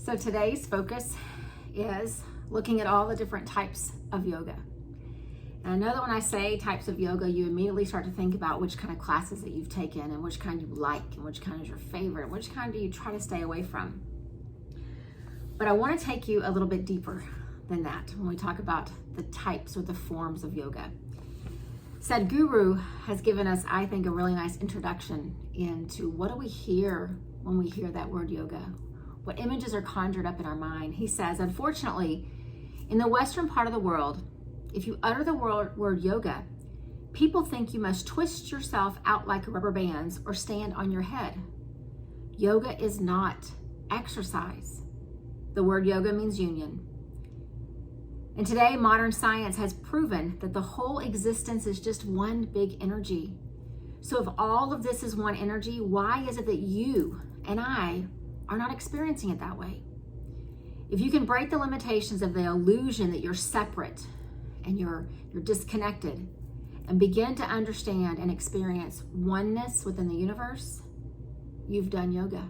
So today's focus is looking at all the different types of yoga. And I know that when I say types of yoga, you immediately start to think about which kind of classes that you've taken and which kind you like and which kind is your favorite, and which kind do you try to stay away from. But I want to take you a little bit deeper than that when we talk about the types or the forms of yoga. Sadhguru has given us, I think, a really nice introduction into what do we hear when we hear that word yoga? What images are conjured up in our mind? He says, unfortunately, in the Western part of the world, if you utter the word yoga, people think you must twist yourself out like rubber bands or stand on your head. Yoga is not exercise. The word yoga means union. And today, modern science has proven that the whole existence is just one big energy. So if all of this is one energy, why is it that you and I are not experiencing it that way? If you can break the limitations of the illusion that you're separate and you're disconnected and begin to understand and experience oneness within the universe, you've done yoga.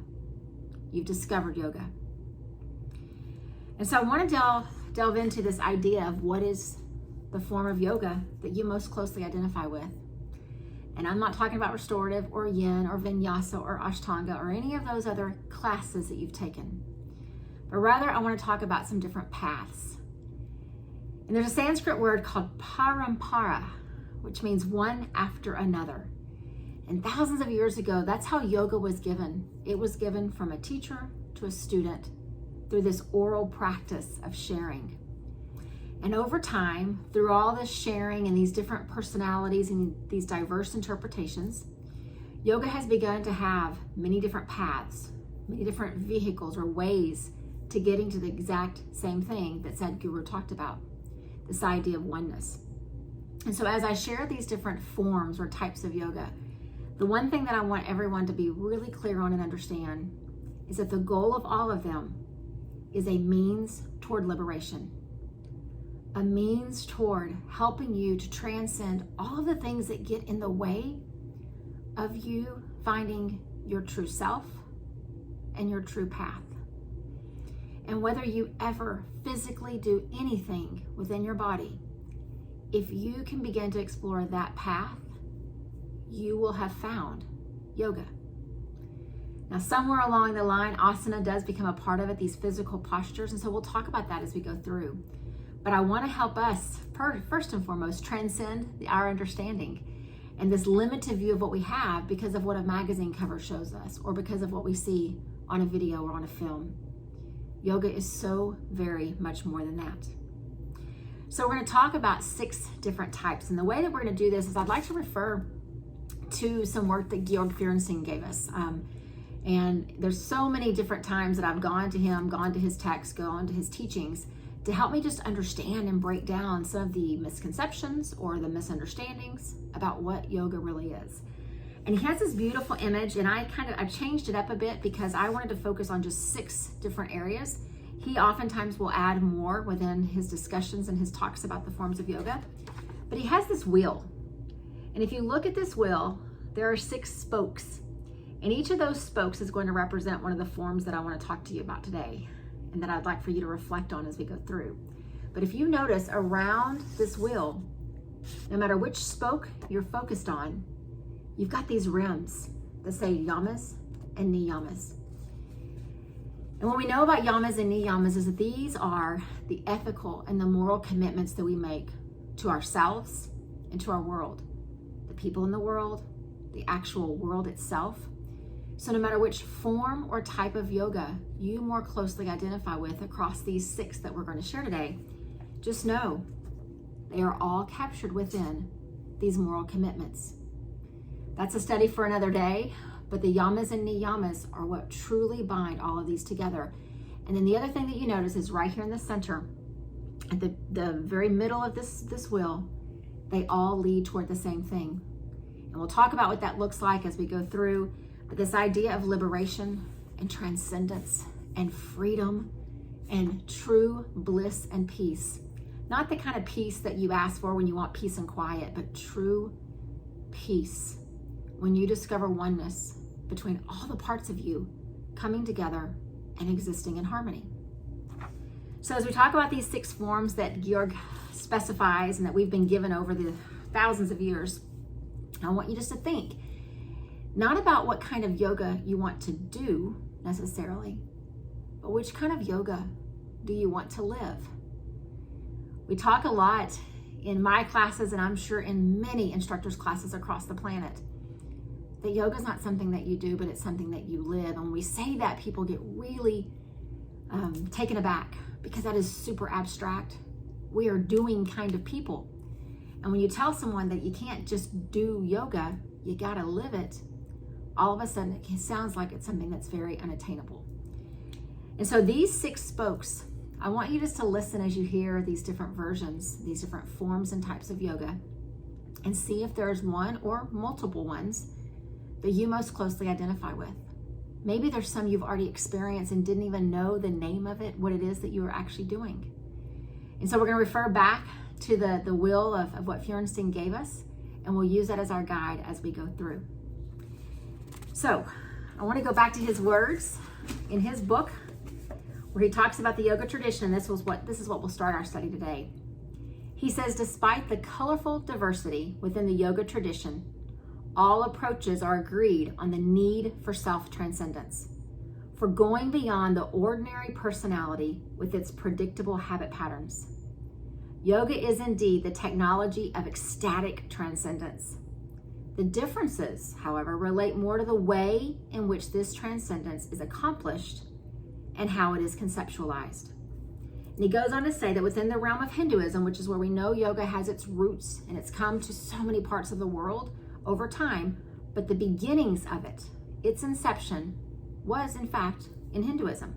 You've discovered yoga. And so I want to delve into this idea of what is the form of yoga that you most closely identify with. And I'm not talking about restorative or yin or vinyasa or ashtanga or any of those other classes that you've taken. But rather, I want to talk about some different paths. And there's a Sanskrit word called parampara, which means one after another. And thousands of years ago, that's how yoga was given. It was given from a teacher to a student through this oral practice of sharing. And over time, through all this sharing and these different personalities and these diverse interpretations, yoga has begun to have many different paths, many different vehicles or ways to getting to the exact same thing that Sadhguru talked about, this idea of oneness. And so as I share these different forms or types of yoga, the one thing that I want everyone to be really clear on and understand is that the goal of all of them is a means toward liberation, a means toward helping you to transcend all of the things that get in the way of you finding your true self and your true path. And whether you ever physically do anything within your body, if you can begin to explore that path, you will have found yoga. Now, somewhere along the line, asana does become a part of it, these physical postures. And so we'll talk about that as we go through. But I want to help us, first and foremost, transcend our understanding and this limited view of what we have because of what a magazine cover shows us or because of what we see on a video or on a film. Yoga is so very much more than that. So we're going to talk about 6 different types. And the way that we're going to do this is I'd like to refer to some work that Georg Fahrenstein gave us. And there's so many different times that I've gone to him, gone to his texts, gone to his teachings to help me just understand and break down some of the misconceptions or the misunderstandings about what yoga really is. And he has this beautiful image, and I changed it up a bit because I wanted to focus on just 6 different areas. He oftentimes will add more within his discussions and his talks about the forms of yoga. But he has this wheel. And if you look at this wheel, there are 6 spokes. And each of those spokes is going to represent one of the forms that I want to talk to you about today and that I'd like for you to reflect on as we go through. But if you notice around this wheel, no matter which spoke you're focused on, you've got these rims that say yamas and niyamas. And what we know about yamas and niyamas is that these are the ethical and the moral commitments that we make to ourselves and to our world, the people in the world, the actual world itself. So no matter which form or type of yoga you more closely identify with across these 6 that we're going to share today, just know they are all captured within these moral commitments. That's a study for another day, but the yamas and niyamas are what truly bind all of these together. And then the other thing that you notice is right here in the center, at the very middle of this wheel, they all lead toward the same thing. And we'll talk about what that looks like as we go through. But this idea of liberation and transcendence and freedom and true bliss and peace. Not the kind of peace that you ask for when you want peace and quiet, but true peace when you discover oneness between all the parts of you coming together and existing in harmony. So as we talk about these 6 forms that Georg specifies and that we've been given over the thousands of years, I want you just to think, not about what kind of yoga you want to do necessarily, but which kind of yoga do you want to live? We talk a lot in my classes, and I'm sure in many instructors' classes across the planet, that yoga is not something that you do, but it's something that you live. And when we say that, people get really taken aback because that is super abstract. We are doing kind of people. And when you tell someone that you can't just do yoga, you gotta live it, all of a sudden it sounds like it's something that's very unattainable. And so these 6 spokes, I want you just to listen as you hear these different versions, these different forms and types of yoga, and see if there's one or multiple ones that you most closely identify with. Maybe there's some you've already experienced and didn't even know the name of it, what it is that you are actually doing. And so we're going to refer back to the will of what Fjorenstein gave us, and we'll use that as our guide as we go through. So I want to go back to his words in his book where he talks about the yoga tradition. This is what we'll start our study today. He says, despite the colorful diversity within the yoga tradition, all approaches are agreed on the need for self-transcendence, for going beyond the ordinary personality with its predictable habit patterns. Yoga is indeed the technology of ecstatic transcendence. The differences, however, relate more to the way in which this transcendence is accomplished and how it is conceptualized. And he goes on to say that within the realm of Hinduism, which is where we know yoga has its roots and it's come to so many parts of the world over time, but the beginnings of it, its inception, was in fact in Hinduism.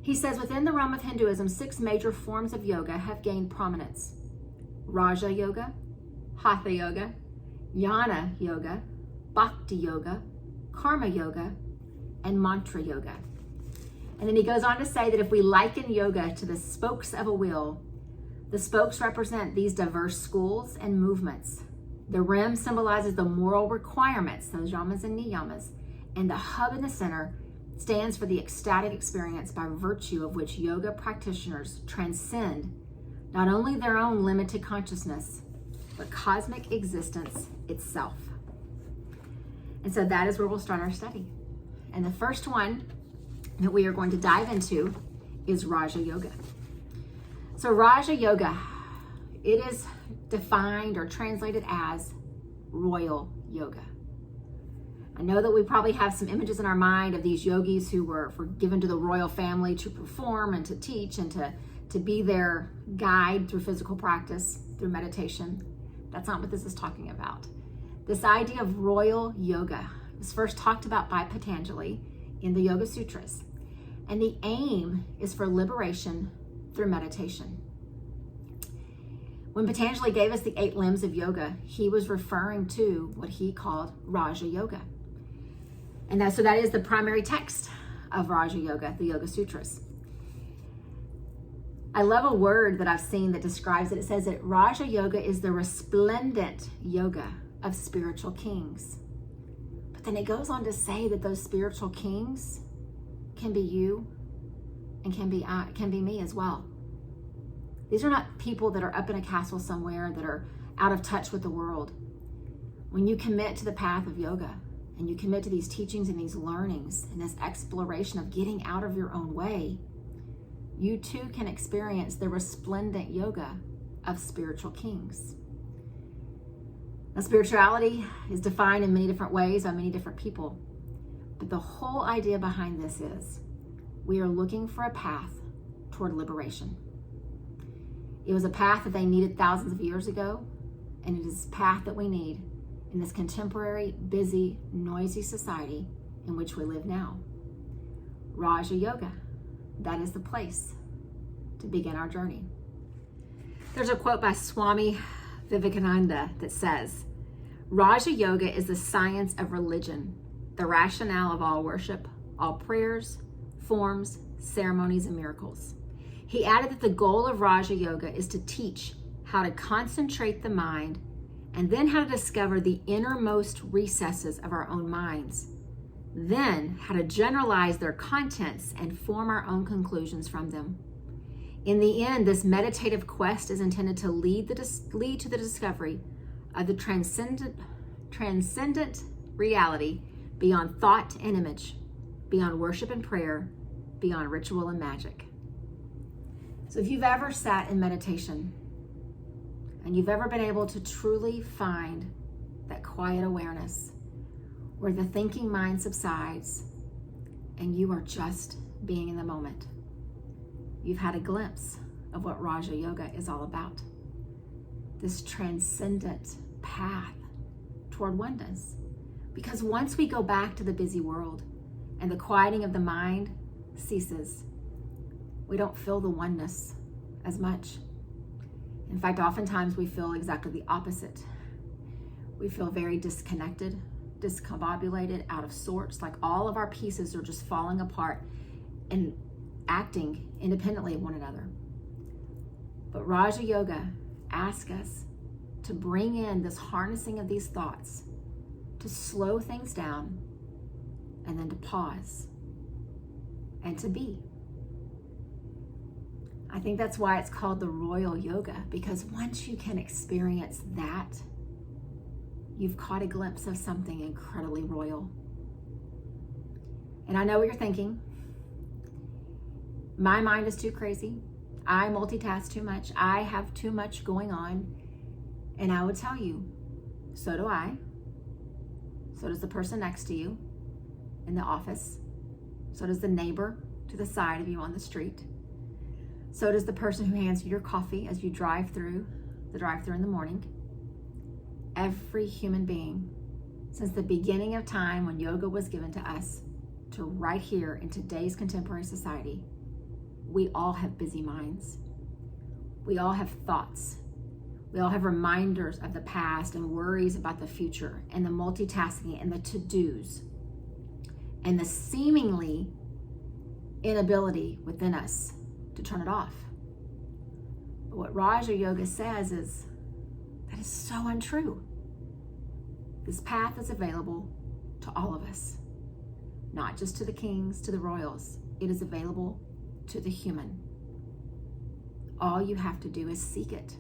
He says within the realm of Hinduism, 6 major forms of yoga have gained prominence: Raja Yoga, Hatha Yoga, Yana Yoga, Bhakti Yoga, Karma Yoga, and Mantra Yoga. And then he goes on to say that if we liken yoga to the spokes of a wheel, the spokes represent these diverse schools and movements. The rim symbolizes the moral requirements, those yamas and niyamas, and the hub in the center stands for the ecstatic experience by virtue of which yoga practitioners transcend not only their own limited consciousness, but cosmic existence itself. And so that is where we'll start our study. And the first one that we are going to dive into is Raja Yoga. So Raja Yoga, it is defined or translated as royal yoga. I know that we probably have some images in our mind of these yogis who were given to the royal family to perform and to teach and to be their guide through physical practice, through meditation. That's not what this is talking about. This idea of royal yoga was first talked about by Patanjali in the Yoga Sutras. And the aim is for liberation through meditation. When Patanjali gave us the 8 limbs of yoga, he was referring to what he called Raja Yoga. And that is the primary text of Raja Yoga, the Yoga Sutras. I love a word that I've seen that describes it. It says that Raja Yoga is the resplendent yoga of spiritual kings. But then it goes on to say that those spiritual kings can be you and can be me as well. These are not people that are up in a castle somewhere that are out of touch with the world. When you commit to the path of yoga and you commit to these teachings and these learnings and this exploration of getting out of your own way, you too can experience the resplendent yoga of spiritual kings. Now, spirituality is defined in many different ways by many different people. But the whole idea behind this is we are looking for a path toward liberation. It was a path that they needed thousands of years ago, and it is a path that we need in this contemporary, busy, noisy society in which we live now. Raja Yoga, that is the place to begin our journey. There's a quote by Swami Vivekananda that says, Raja Yoga is the science of religion, the rationale of all worship, all prayers, forms, ceremonies, and miracles. He added that the goal of Raja Yoga is to teach how to concentrate the mind and then how to discover the innermost recesses of our own minds, then how to generalize their contents and form our own conclusions from them. In the end, this meditative quest is intended to lead to the discovery of the transcendent reality beyond thought and image, beyond worship and prayer, beyond ritual and magic. So if you've ever sat in meditation and you've ever been able to truly find that quiet awareness where the thinking mind subsides and you are just being in the moment, you've had a glimpse of what Raja Yoga is all about. This transcendent path toward oneness. Because once we go back to the busy world and the quieting of the mind ceases, we don't feel the oneness as much. In fact, oftentimes we feel exactly the opposite. We feel very disconnected, discombobulated, out of sorts, like all of our pieces are just falling apart and acting independently of one another. But Raja Yoga asks us to bring in this harnessing of these thoughts, to slow things down, and then to pause and to be. I think that's why it's called the Royal Yoga, because once you can experience that, you've caught a glimpse of something incredibly royal. And I know what you're thinking. My mind is too crazy. I multitask too much. I have too much going on. And I would tell you, so do I. So does the person next to you in the office. So does the neighbor to the side of you on the street. So does the person who hands you your coffee as you drive through the drive-thru in the morning. Every human being, since the beginning of time when yoga was given to us, to right here in today's contemporary society, we all have busy minds. We all have thoughts. We all have reminders of the past and worries about the future and the multitasking and the to-dos and the seemingly inability within us to turn it off. But what Raja Yoga says is that is so untrue. This path is available to all of us, not just to the kings, to the royals. It is available to the human. All you have to do is seek it.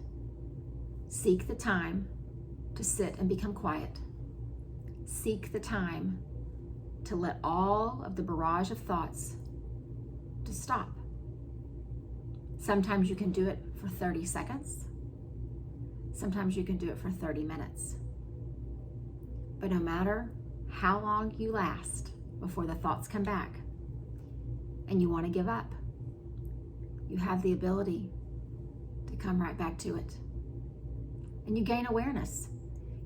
Seek the time to sit and become quiet. Seek the time to let all of the barrage of thoughts to stop. Sometimes you can do it for 30 seconds. Sometimes you can do it for 30 minutes. But no matter how long you last before the thoughts come back and you want to give up, you have the ability to come right back to it. And you gain awareness.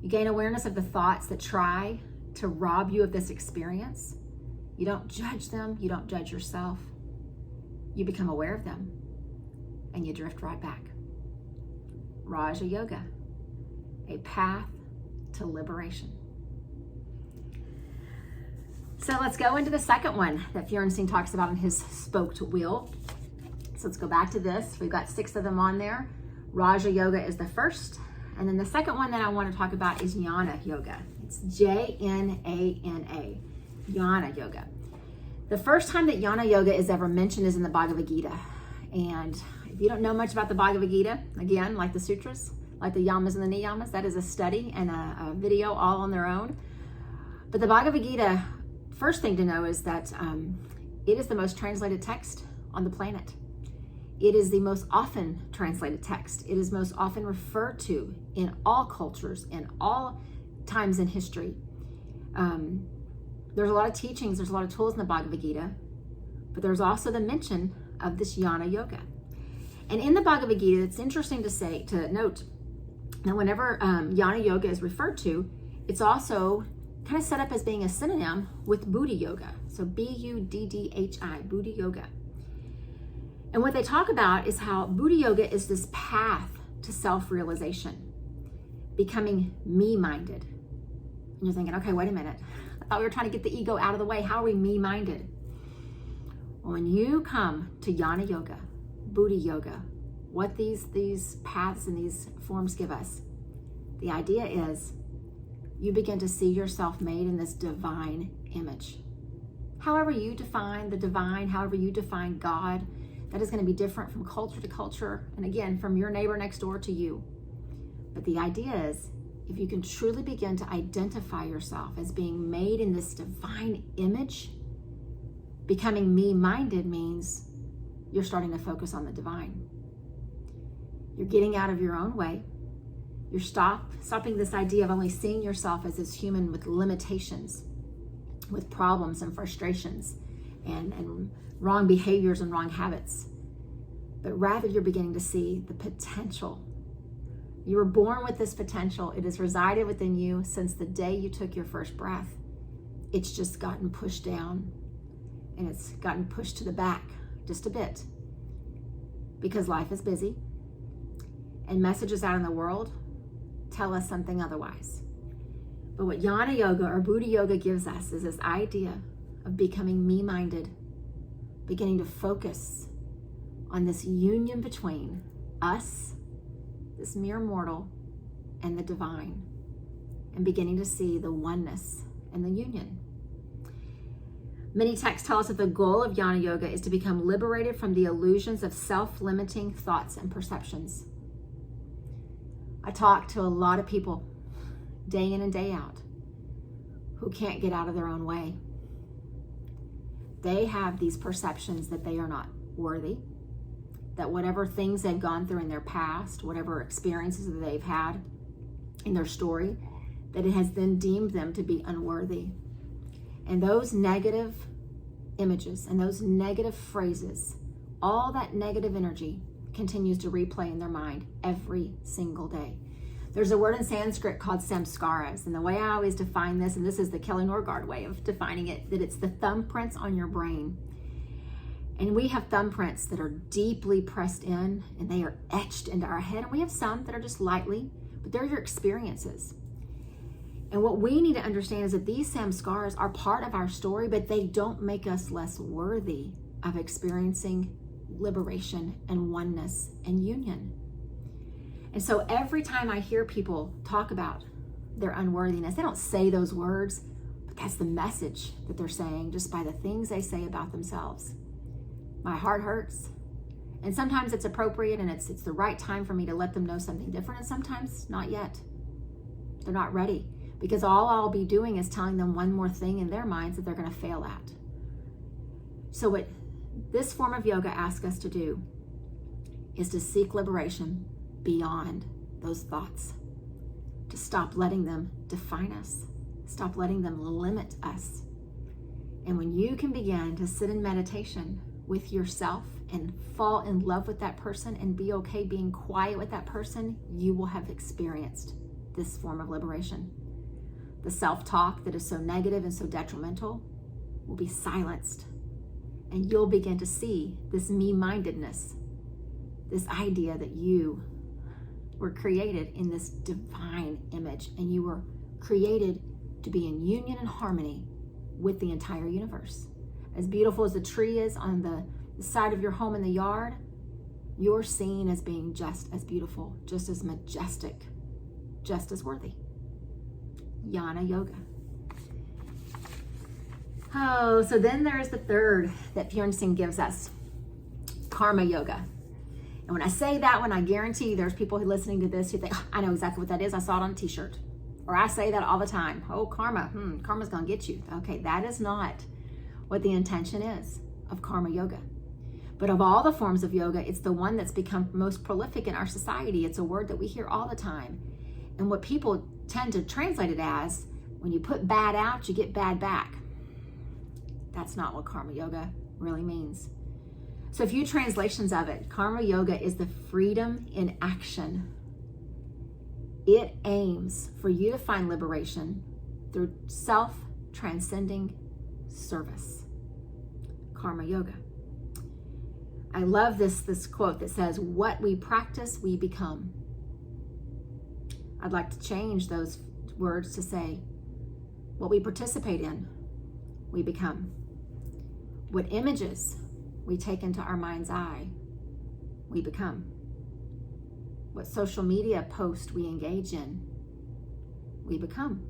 You gain awareness of the thoughts that try to rob you of this experience. You don't judge them. You don't judge yourself. You become aware of them and you drift right back. Raja Yoga, a path to liberation. So let's go into the second one that Fjorenstein talks about in his Spoked Wheel. So let's go back to this. We've got 6 of them on there. Raja Yoga is the first. And then the second one that I want to talk about is Yana Yoga. It's Jnana, Yana Yoga. The first time that Yana Yoga is ever mentioned is in the Bhagavad Gita. And if you don't know much about the Bhagavad Gita, again, like the sutras, like the yamas and the niyamas, that is a study and a video all on their own. But the Bhagavad Gita, first thing to know is that it is the most translated text on the planet. It is the most often translated text. It is most often referred to in all cultures, in all times in history. There's a lot of teachings, there's a lot of tools in the Bhagavad Gita, but there's also the mention of this Yana Yoga. And in the Bhagavad Gita, it's interesting to note that whenever Yana Yoga is referred to, it's also kind of set up as being a synonym with Buddha Yoga. So Buddhi, Buddha Yoga. And what they talk about is how Buddha Yoga is this path to self-realization, becoming me-minded. And you're thinking, okay, wait a minute. I thought we were trying to get the ego out of the way. How are we me-minded? Well, when you come to Yana Yoga, Buddha Yoga, what these paths and these forms give us, the idea is you begin to see yourself made in this divine image. However you define the divine, however you define God, that is going to be different from culture to culture, and again, from your neighbor next door to you. But the idea is, if you can truly begin to identify yourself as being made in this divine image, becoming me-minded means you're starting to focus on the divine. You're getting out of your own way. You're stopping this idea of only seeing yourself as this human with limitations, with problems and frustrations and wrong behaviors and wrong habits. But rather you're beginning to see the potential. You were born with this potential. It has resided within you since the day you took your first breath. It's just gotten pushed down and it's gotten pushed to the back just a bit because life is busy and messages out in the world tell us something otherwise. But what Yana Yoga or Buddha Yoga gives us is this idea of becoming me-minded, beginning to focus on this union between us, this mere mortal, and the divine, and beginning to see the oneness and the union. Many texts tell us that the goal of Yana Yoga is to become liberated from the illusions of self-limiting thoughts and perceptions. I talk to a lot of people day in and day out who can't get out of their own way. They have these perceptions that they are not worthy, that whatever things they've gone through in their past, whatever experiences that they've had in their story, that it has then deemed them to be unworthy. And those negative images and those negative phrases, all that negative energy continues to replay in their mind every single day. There's a word in Sanskrit called Samskaras, and the way I always define this, and this is the Kelly Norgard way of defining it, that it's the thumbprints on your brain. And we have thumbprints that are deeply pressed in and they are etched into our head, and we have some that are just lightly, but they're your experiences. And what we need to understand is that these samskaras are part of our story, but they don't make us less worthy of experiencing liberation and oneness and union. And so every time I hear people talk about their unworthiness, they don't say those words, but that's the message that they're saying just by the things they say about themselves. My heart hurts. And sometimes it's appropriate and it's the right time for me to let them know something different, and sometimes not yet. They're not ready, because all I'll be doing is telling them one more thing in their minds that they're going to fail at. So what this form of yoga asks us to do is to seek liberation beyond those thoughts, to stop letting them define us, stop letting them limit us. And when you can begin to sit in meditation with yourself and fall in love with that person and be okay being quiet with that person, you will have experienced this form of liberation. The self-talk that is so negative and so detrimental will be silenced, and you'll begin to see this me-mindedness, this idea that you were created in this divine image, and you were created to be in union and harmony with the entire universe. As beautiful as the tree is on the side of your home in the yard, you're seen as being just as beautiful, just as majestic, just as worthy. Yana Yoga. Oh, so then there's the third that Bjorn Singh gives us, Karma Yoga. And when I say that one, I guarantee you there's people who are listening to this who think, oh, I know exactly what that is. I saw it on a t-shirt. Or I say that all the time. Oh, karma. Karma's going to get you. Okay, that is not what the intention is of Karma Yoga. But of all the forms of yoga, it's the one that's become most prolific in our society. It's a word that we hear all the time. And what people tend to translate it as, when you put bad out, you get bad back. That's not what Karma Yoga really means. So a few translations of it. Karma Yoga is the freedom in action. It aims for you to find liberation through self-transcending service. Karma Yoga. I love this quote that says, what we practice, we become. I'd like to change those words to say, what we participate in, we become. What images we take into our mind's eye, we become. What social media post we engage in, we become.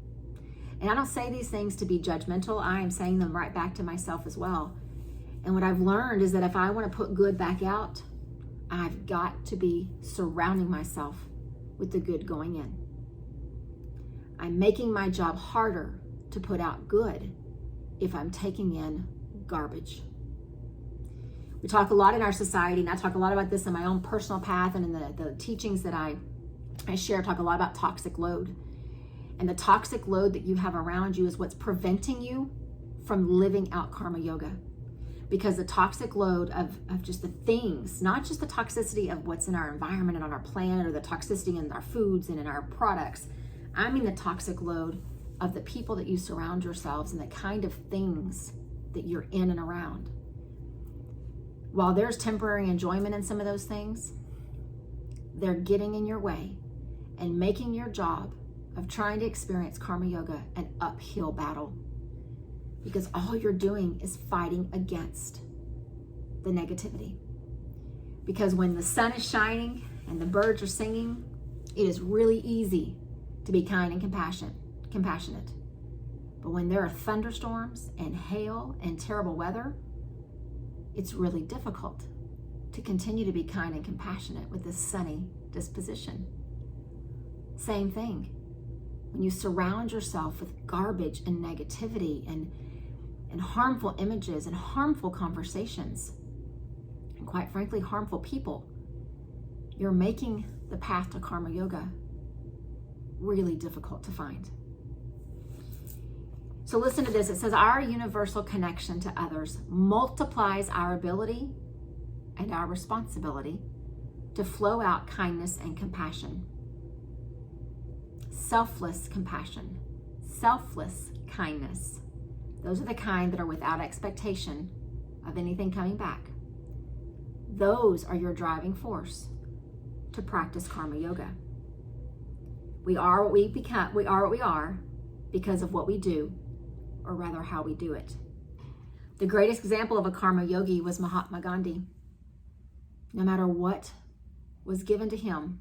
And I don't say these things to be judgmental. I am saying them right back to myself as well. And what I've learned is that if I want to put good back out, I've got to be surrounding myself with the good going in. I'm making my job harder to put out good if I'm taking in garbage. We talk a lot in our society, and I talk a lot about this in my own personal path and in the teachings that I share, talk a lot about toxic load. And the toxic load that you have around you is what's preventing you from living out karma yoga. Because the toxic load of just the things, not just the toxicity of what's in our environment and on our planet, or the toxicity in our foods and in our products. I mean the toxic load of the people that you surround yourselves and the kind of things that you're in and around. While there's temporary enjoyment in some of those things, they're getting in your way and making your job of trying to experience karma yoga an uphill battle. Because all you're doing is fighting against the negativity. Because when the sun is shining and the birds are singing, it is really easy to be kind and compassionate. But when there are thunderstorms and hail and terrible weather, it's really difficult to continue to be kind and compassionate with this sunny disposition. Same thing. When you surround yourself with garbage and negativity and harmful images and harmful conversations, and quite frankly, harmful people, you're making the path to karma yoga really difficult to find. So listen to this. It says, our universal connection to others multiplies our ability and our responsibility to flow out kindness and compassion. Selfless compassion, selfless kindness. Those are the kind that are without expectation of anything coming back. Those are your driving force to practice karma yoga. We are what we become. We are what we are because of what we do, or rather how we do it. The greatest example of a karma yogi was Mahatma Gandhi. No matter what was given to him,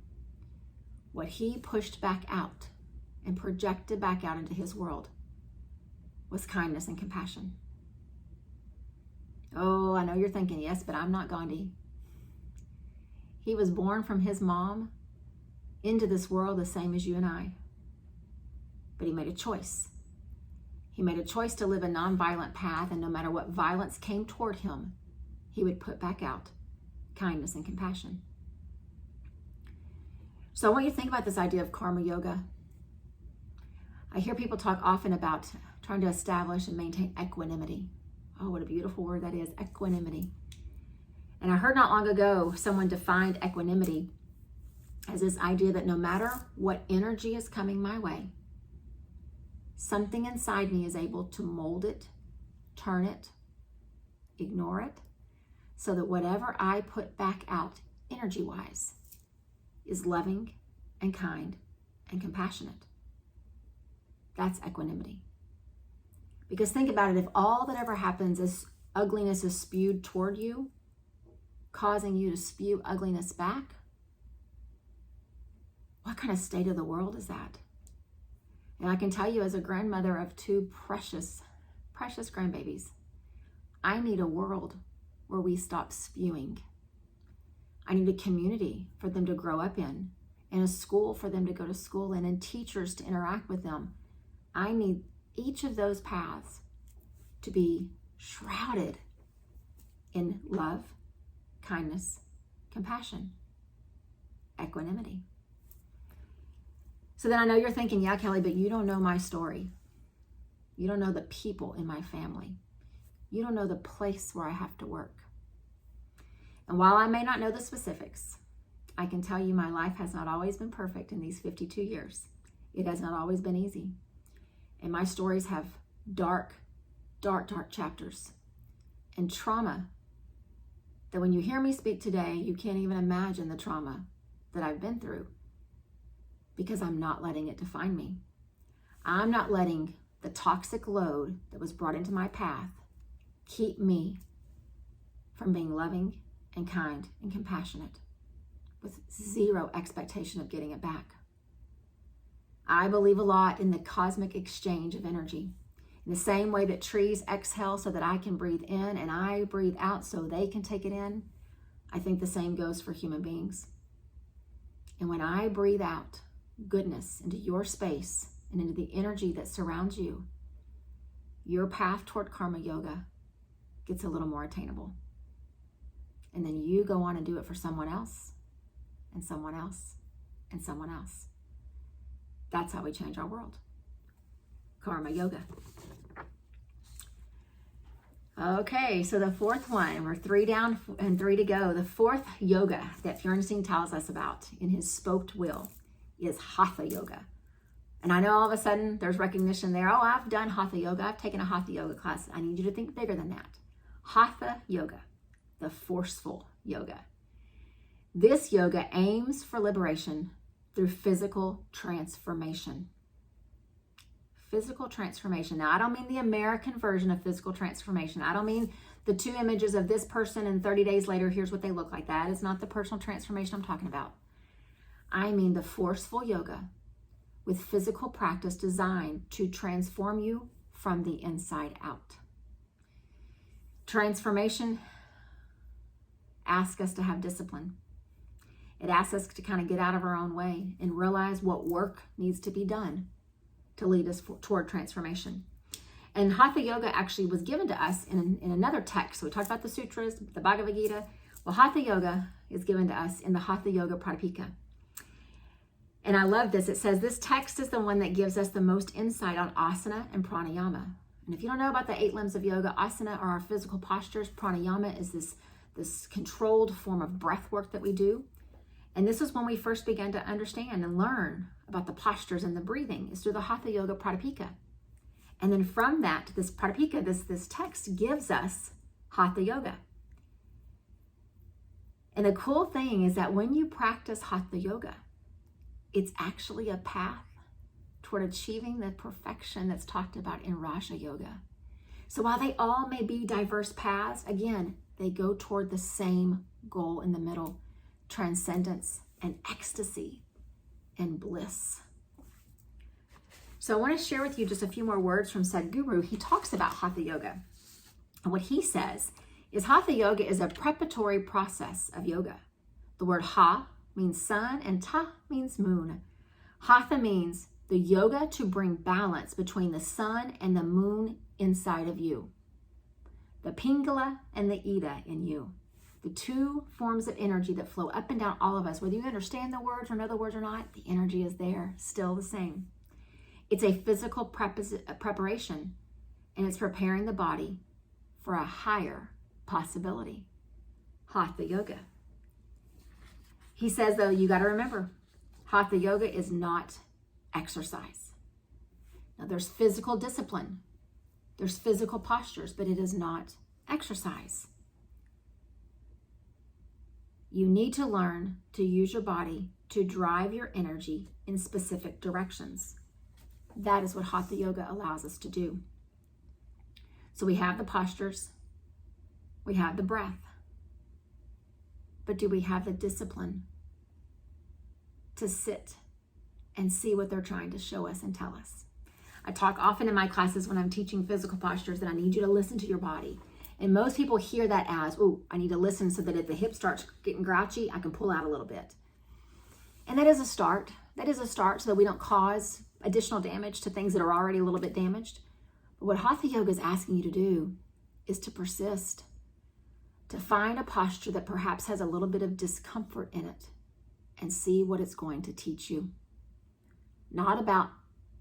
what he pushed back out and projected back out into his world was kindness and compassion. Oh, I know you're thinking, yes, but I'm not Gandhi. He was born from his mom into this world the same as you and I. But he made a choice. He made a choice to live a nonviolent path, and no matter what violence came toward him, he would put back out kindness and compassion. So I want you to think about this idea of karma yoga. I hear people talk often about trying to establish and maintain equanimity. Oh, what a beautiful word that is, equanimity. And I heard not long ago someone defined equanimity as this idea that no matter what energy is coming my way, something inside me is able to mold it, turn it, ignore it, so that whatever I put back out energy-wise is loving and kind and compassionate. That's equanimity. Because think about it, if all that ever happens is ugliness is spewed toward you, causing you to spew ugliness back, what kind of state of the world is that? And I can tell you, as a grandmother of two precious, precious grandbabies, I need a world where we stop spewing. I need a community for them to grow up in, and a school for them to go to school in, and teachers to interact with them. I need each of those paths to be shrouded in love, kindness, compassion, equanimity. So then I know you're thinking, yeah, Kelly, but you don't know my story. You don't know the people in my family. You don't know the place where I have to work. And while I may not know the specifics, I can tell you my life has not always been perfect in these 52 years. It has not always been easy. And my stories have dark, dark, dark chapters and trauma that when you hear me speak today, you can't even imagine the trauma that I've been through, because I'm not letting it define me. I'm not letting the toxic load that was brought into my path keep me from being loving and kind and compassionate with zero expectation of getting it back. I believe a lot in the cosmic exchange of energy. In the same way that trees exhale so that I can breathe in and I breathe out so they can take it in, I think the same goes for human beings. And when I breathe out goodness into your space and into the energy that surrounds you, your path toward karma yoga gets a little more attainable. And then you go on and do it for someone else, and someone else, and someone else. That's how we change our world. Karma yoga. Okay, so the fourth one, we're 3 down and 3 to go. The fourth yoga that Bjornstein tells us about in his Spoked Wheel is Hatha Yoga. And I know all of a sudden there's recognition there. Oh, I've done Hatha Yoga. I've taken a Hatha Yoga class. I need you to think bigger than that. Hatha Yoga, the forceful yoga. This yoga aims for liberation through physical transformation. Physical transformation. Now, I don't mean the American version of physical transformation. I don't mean the 2 images of this person and 30 days later, here's what they look like. That is not the personal transformation I'm talking about. I mean the forceful yoga with physical practice designed to transform you from the inside out. Transformation asks us to have discipline. It asks us to kind of get out of our own way and realize what work needs to be done to lead us toward transformation. And Hatha Yoga actually was given to us in another text. So we talked about the sutras, the Bhagavad Gita. Well, Hatha Yoga is given to us in the Hatha Yoga Pratihara. And I love this. It says this text is the one that gives us the most insight on asana and pranayama. And if you don't know about the 8 limbs of yoga, asana are our physical postures. Pranayama is this controlled form of breath work that we do. And this is when we first began to understand and learn about the postures and the breathing, is through the Hatha Yoga Pratihara. And then from that, this Pratihara, this text gives us Hatha Yoga. And the cool thing is that when you practice Hatha Yoga, it's actually a path toward achieving the perfection that's talked about in Raja Yoga. So while they all may be diverse paths, again, they go toward the same goal in the middle: transcendence and ecstasy and bliss. So I want to share with you just a few more words from Sadhguru. He talks about Hatha Yoga. And what he says is Hatha Yoga is a preparatory process of yoga. The word Ha means sun and Ta means moon. Hatha means the yoga to bring balance between the sun and the moon inside of you. The Pingala and the Ida in you. The 2 forms of energy that flow up and down all of us. Whether you understand the words or know the words or not, the energy is there, still the same. It's a physical preparation, and it's preparing the body for a higher possibility. Hatha Yoga. He says, though, you got to remember, Hatha Yoga is not exercise. Now, there's physical discipline. There's physical postures, but it is not exercise. You need to learn to use your body to drive your energy in specific directions. That is what Hatha Yoga allows us to do. So we have the postures, we have the breath, but do we have the discipline to sit and see what they're trying to show us and tell us? I talk often in my classes when I'm teaching physical postures that I need you to listen to your body. And most people hear that as, oh, I need to listen so that if the hip starts getting grouchy, I can pull out a little bit. And that is a start. That is a start so that we don't cause additional damage to things that are already a little bit damaged. But what Hatha Yoga is asking you to do is to persist, to find a posture that perhaps has a little bit of discomfort in it and see what it's going to teach you. Not about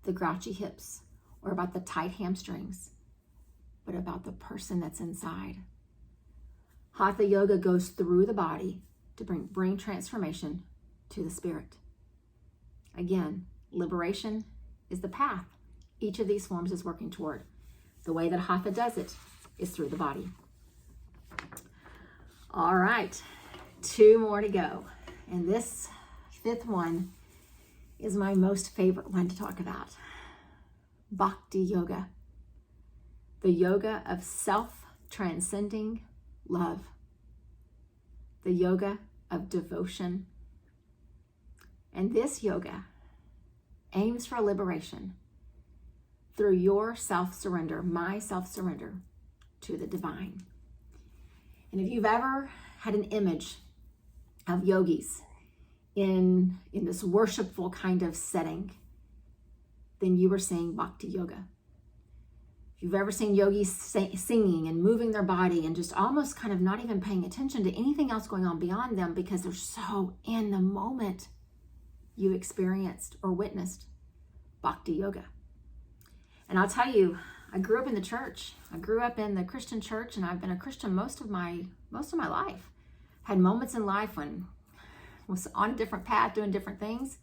the grouchy hips or about the tight hamstrings, but about the person that's inside. Hatha Yoga goes through the body to bring transformation to the spirit. Again, liberation is the path each of these forms is working toward. The way that Hatha does it is through the body. All right, 2 more to go. And this 5th one is my most favorite one to talk about. Bhakti Yoga. The yoga of self-transcending love. The yoga of devotion. And this yoga aims for liberation through your self-surrender, my self-surrender to the divine. And if you've ever had an image of yogis in this worshipful kind of setting, then you were seeing Bhakti Yoga. If you've ever seen yogis singing and moving their body and just almost kind of not even paying attention to anything else going on beyond them because they're so in the moment, you experienced or witnessed Bhakti Yoga. And I'll tell you, I grew up in the church. I grew up in the Christian church, and I've been a Christian most of my life. Had moments in life when I was on a different path, doing different things.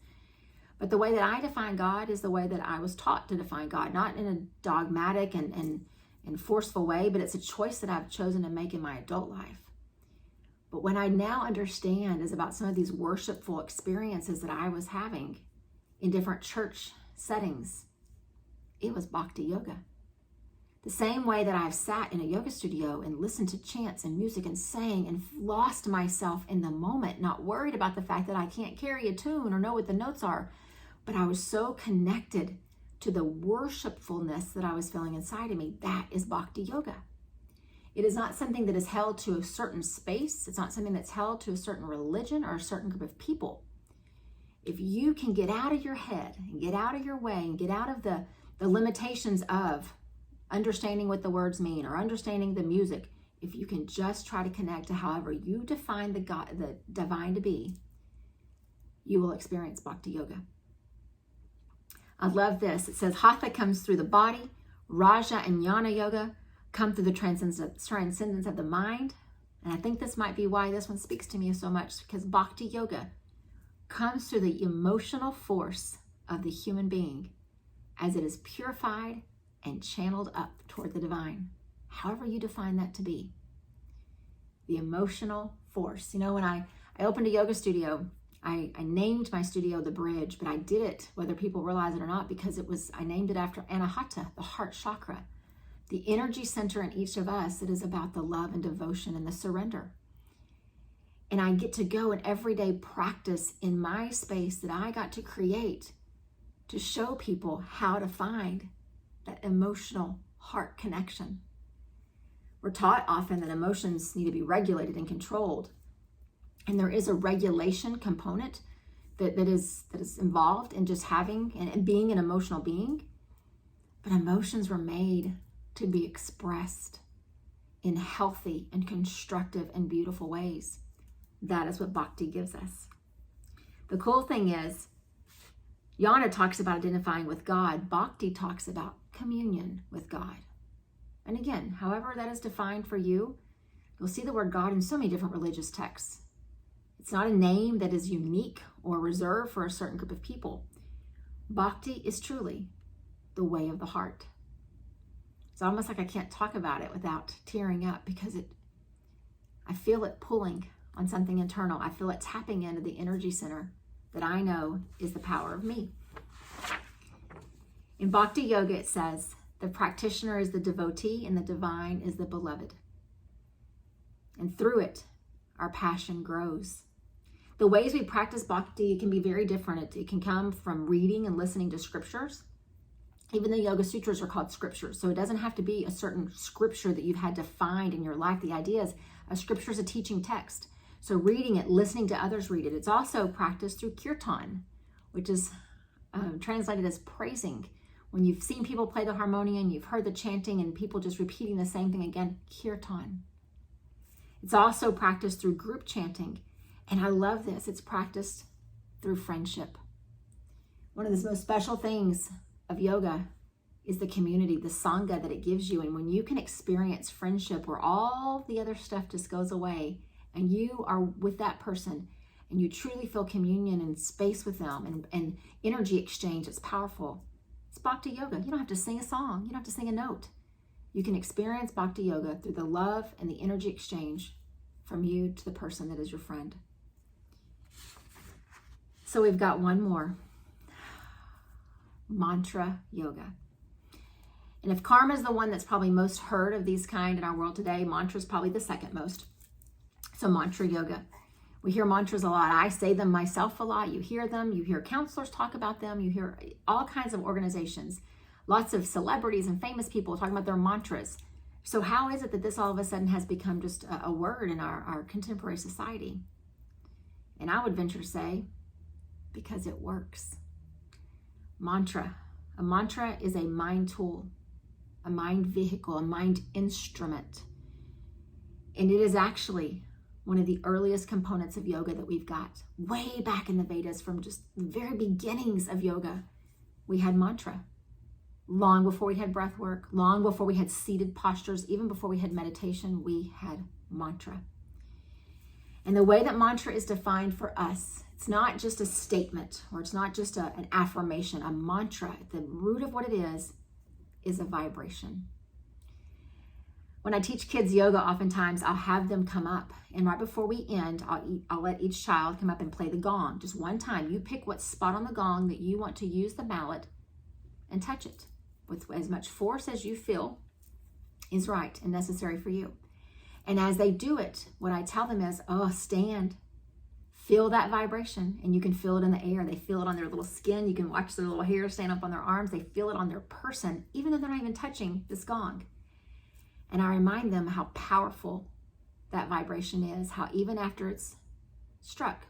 But the way that I define God is the way that I was taught to define God, not in a dogmatic and forceful way, but it's a choice that I've chosen to make in my adult life. But what I now understand is about some of these worshipful experiences that I was having in different church settings. It was Bhakti Yoga. The same way that I've sat in a yoga studio and listened to chants and music and sang and lost myself in the moment, not worried about the fact that I can't carry a tune or know what the notes are, but I was so connected to the worshipfulness that I was feeling inside of me. That is Bhakti Yoga. It is not something that is held to a certain space. It's not something that's held to a certain religion or a certain group of people. If you can get out of your head and get out of your way and get out of the limitations of understanding what the words mean or understanding the music, if you can just try to connect to however you define the divine to be, you will experience Bhakti Yoga. I love this. It says Hatha comes through the body, Raja and Yana Yoga come through the transcendence of the mind. And I think this might be why this one speaks to me so much, because Bhakti Yoga comes through the emotional force of the human being as it is purified and channeled up toward the divine, however you define that to be. The emotional force. You know, when I opened a yoga studio, I named my studio The Bridge, but I did it, whether people realize it or not, because I named it after Anahata, the heart chakra, the energy center in each of us that is about the love and devotion and the surrender. And I get to go in everyday practice in my space that I got to create to show people how to find that emotional heart connection. We're taught often that emotions need to be regulated and controlled. And there is a regulation component that is involved in just having and being an emotional being. But emotions were made to be expressed in healthy and constructive and beautiful ways. That is what Bhakti gives us. The cool thing is, Yana talks about identifying with God. Bhakti talks about communion with God. And again, however that is defined for you, you'll see the word God in so many different religious texts. It's not a name that is unique or reserved for a certain group of people. Bhakti is truly the way of the heart. It's almost like I can't talk about it without tearing up, because I feel it pulling on something internal. I feel it tapping into the energy center that I know is the power of me. In Bhakti Yoga, it says, the practitioner is the devotee and the divine is the beloved. And through it, our passion grows. The ways we practice Bhakti can be very different. It can come from reading and listening to scriptures. Even the Yoga Sutras are called scriptures. So it doesn't have to be a certain scripture that you've had to find in your life. The idea is a scripture is a teaching text. So reading it, listening to others read it. It's also practiced through kirtan, which is translated as praising. When you've seen people play the harmonium, you've heard the chanting and people just repeating the same thing again, kirtan. It's also practiced through group chanting. And I love this. It's practiced through friendship. One of the most special things of yoga is the community, the sangha that it gives you. And when you can experience friendship where all the other stuff just goes away and you are with that person and you truly feel communion and space with them and energy exchange, it's powerful. It's Bhakti Yoga. You don't have to sing a song. You don't have to sing a note. You can experience Bhakti Yoga through the love and the energy exchange from you to the person that is your friend. So we've got one more. Mantra Yoga. And if karma is the one that's probably most heard of these kind in our world today, mantra is probably the second most. So Mantra Yoga, We hear mantras a lot. I say them myself a lot. You hear them. You hear counselors talk about them. You hear all kinds of organizations, lots of celebrities and famous people talking about their mantras. So how is it that this all of a sudden has become just a word in our contemporary society? And I would venture to say, because it works. Mantra. A mantra is a mind tool, a mind vehicle, a mind instrument. And it is actually one of the earliest components of yoga that we've got. Way back in the Vedas, from just the very beginnings of yoga, we had mantra. Long before we had breath work, long before we had seated postures, even before we had meditation, we had mantra. And the way that mantra is defined for us, it's not just a statement, or it's not just an affirmation. A mantra, at the root of what it is a vibration. When I teach kids yoga, oftentimes I'll have them come up, and right before we end, I'll let each child come up and play the gong. Just one time. You pick what spot on the gong that you want to use the mallet and touch it with as much force as you feel is right and necessary for you. And as they do it, what I tell them is, stand. Feel that vibration, and you can feel it in the air. They feel it on their little skin. You can watch their little hair stand up on their arms. They feel it on their person, even though they're not even touching this gong. And I remind them how powerful that vibration is, how even after it's struck,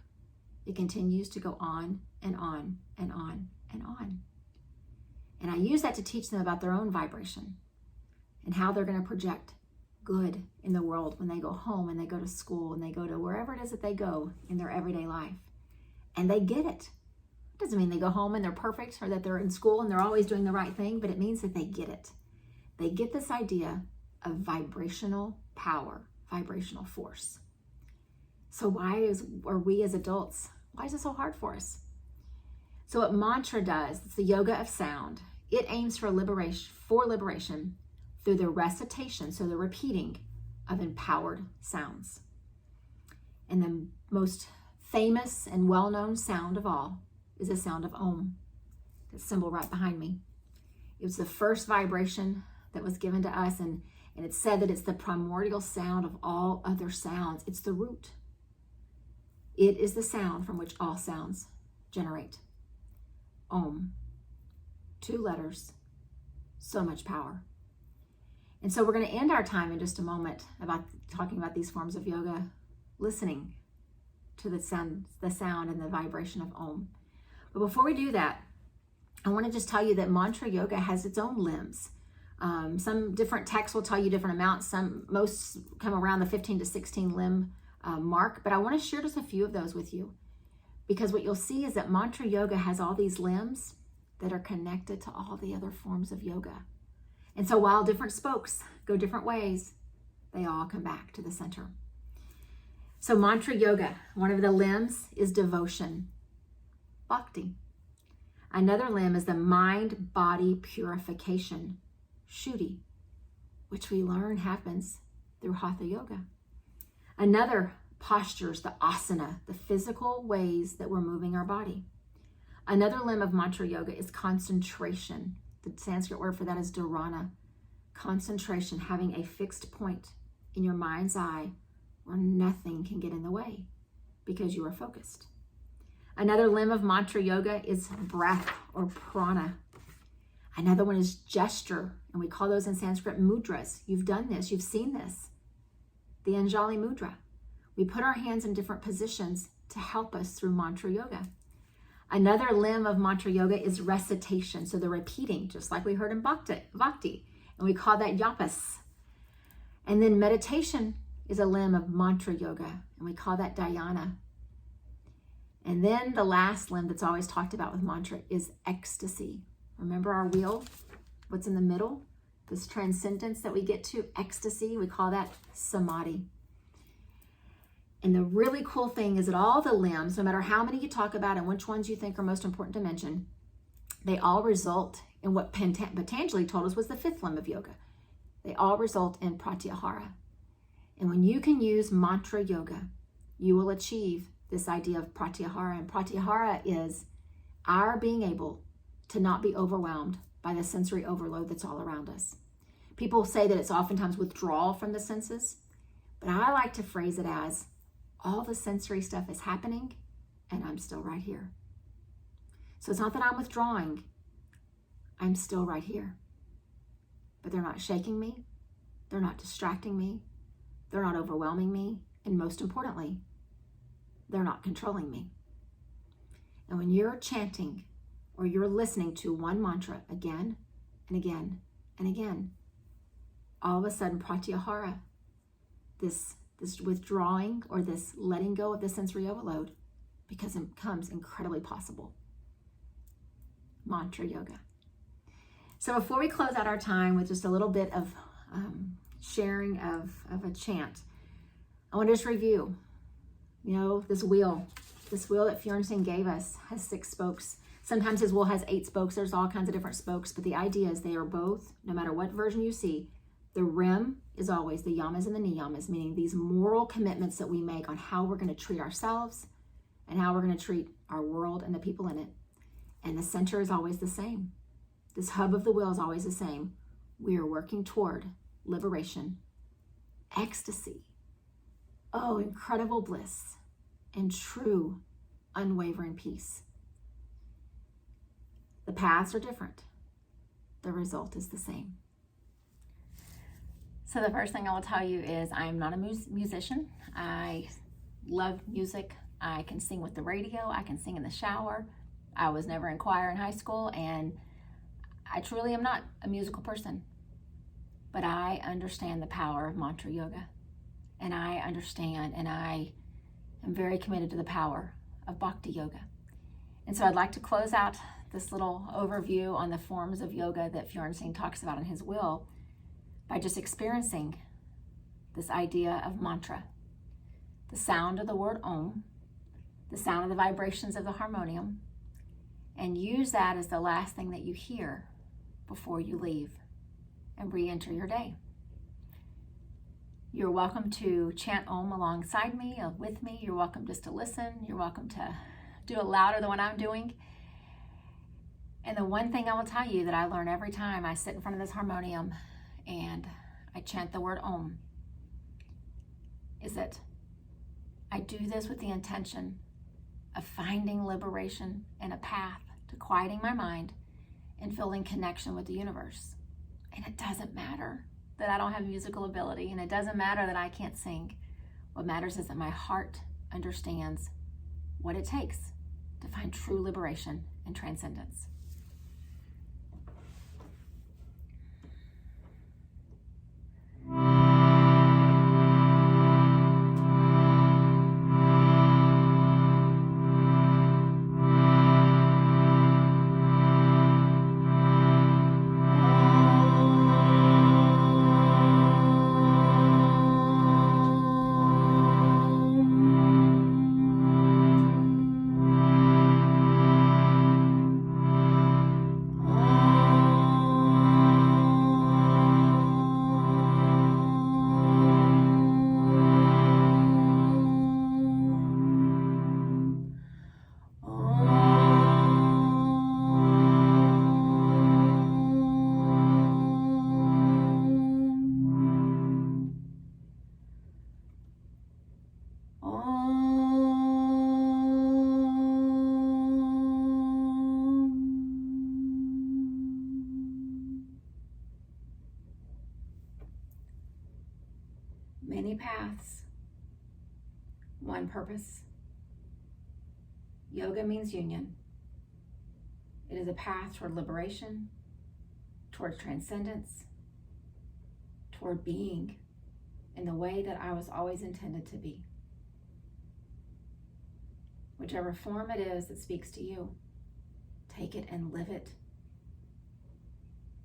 it continues to go on and on and on and on. And I use that to teach them about their own vibration and how they're going to project good in the world when they go home and they go to school and they go to wherever it is that they go in their everyday life. And they get it. It doesn't mean they go home and they're perfect, or that they're in school and they're always doing the right thing, but it means that they get it. They get this idea of vibrational power, vibrational force. So why are we as adults, why is it so hard for us? So what mantra does, it's the yoga of sound. It aims for liberation through the recitation, so the repeating of empowered sounds. And the most famous and well-known sound of all is the sound of Om, the symbol right behind me. It was the first vibration that was given to us, and it's said that it's the primordial sound of all other sounds. It's the root. It is the sound from which all sounds generate. Om. 2 letters, so much power. And so we're going to end our time in just a moment about talking about these forms of yoga, listening to the sound and the vibration of Om. But before we do that, I want to just tell you that mantra yoga has its own limbs. Some different texts will tell you different amounts. Most come around the 15 to 16 limb mark, but I want to share just a few of those with you, because what you'll see is that mantra yoga has all these limbs that are connected to all the other forms of yoga. And so while different spokes go different ways, they all come back to the center. So mantra yoga, one of the limbs is devotion, bhakti. Another limb is the mind-body purification, shuddhi, which we learn happens through Hatha Yoga. Another posture is the asana, the physical ways that we're moving our body. Another limb of mantra yoga is concentration. The Sanskrit word for that is dharana. Concentration, having a fixed point in your mind's eye where nothing can get in the way because you are focused. Another limb of mantra yoga is breath or prana. Another one is gesture, and we call those in Sanskrit mudras. You've done this, you've seen this. The Anjali mudra. We put our hands in different positions to help us through mantra yoga. Another limb of mantra yoga is recitation, so the repeating, just like we heard in Bhakti, and we call that yapas. And then meditation is a limb of mantra yoga, and we call that dhyana. And then the last limb that's always talked about with mantra is ecstasy. Remember our wheel? What's in the middle? This transcendence that we get to, ecstasy, we call that samadhi. And the really cool thing is that all the limbs, no matter how many you talk about and which ones you think are most important to mention, they all result in what Patanjali told us was the 5th limb of yoga. They all result in Pratihara. And when you can use mantra yoga, you will achieve this idea of Pratihara. And Pratihara is our being able to not be overwhelmed by the sensory overload that's all around us. People say that it's oftentimes withdrawal from the senses, but I like to phrase it as All the sensory stuff is happening, and I'm still right here. So it's not that I'm withdrawing. I'm still right here. But they're not shaking me. They're not distracting me. They're not overwhelming me. And most importantly, they're not controlling me. And when you're chanting or you're listening to one mantra again and again and again, all of a sudden Pratihara, this withdrawing or this letting go of the sensory overload, becomes incredibly possible. Mantra yoga. So before we close out our time with just a little bit of sharing of a chant, I want to just review. This wheel that Bjornson gave us has 6 spokes. Sometimes his wheel has 8 spokes. There's all kinds of different spokes, but the idea is they are both, no matter what version you see, the rim is always the yamas and the niyamas, meaning these moral commitments that we make on how we're going to treat ourselves and how we're going to treat our world and the people in it. And the center is always the same. This hub of the wheel is always the same. We are working toward liberation, ecstasy, incredible bliss, and true, unwavering peace. The paths are different. The result is the same. So the first thing I will tell you is I'm not a musician. I love music. I can sing with the radio. I can sing in the shower. I was never in choir in high school, and I truly am not a musical person. But I understand the power of mantra yoga. And I understand, and I am very committed to the power of Bhakti Yoga. And so I'd like to close out this little overview on the forms of yoga that Bjornson talks about in his will by just experiencing this idea of mantra, the sound of the word Om, the sound of the vibrations of the harmonium, and use that as the last thing that you hear before you leave and re-enter your day. You're welcome to chant Om alongside me or with me. You're welcome just to listen. You're welcome to do it louder than what I'm doing. And the one thing I will tell you that I learn every time I sit in front of this harmonium and I chant the word Om is that I do this with the intention of finding liberation and a path to quieting my mind and feeling connection with the universe. And it doesn't matter that I don't have musical ability, and it doesn't matter that I can't sing. What matters is that my heart understands what it takes to find true liberation and transcendence. Many paths, one purpose. Yoga means union. It is a path toward liberation, toward transcendence, toward being in the way that I was always intended to be. Whichever form it is that speaks to you, take it and live it.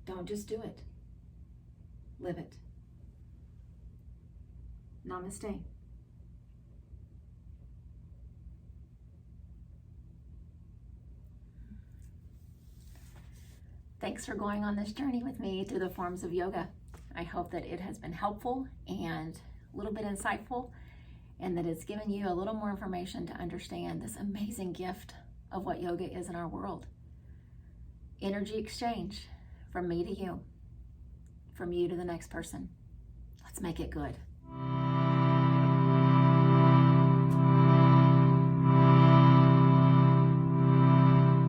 Don't just do it. Live it. Namaste. Thanks for going on this journey with me through the forms of yoga. I hope that it has been helpful and a little bit insightful, and that it's given you a little more information to understand this amazing gift of what yoga is in our world. Energy exchange from me to you, from you to the next person. Let's make it good.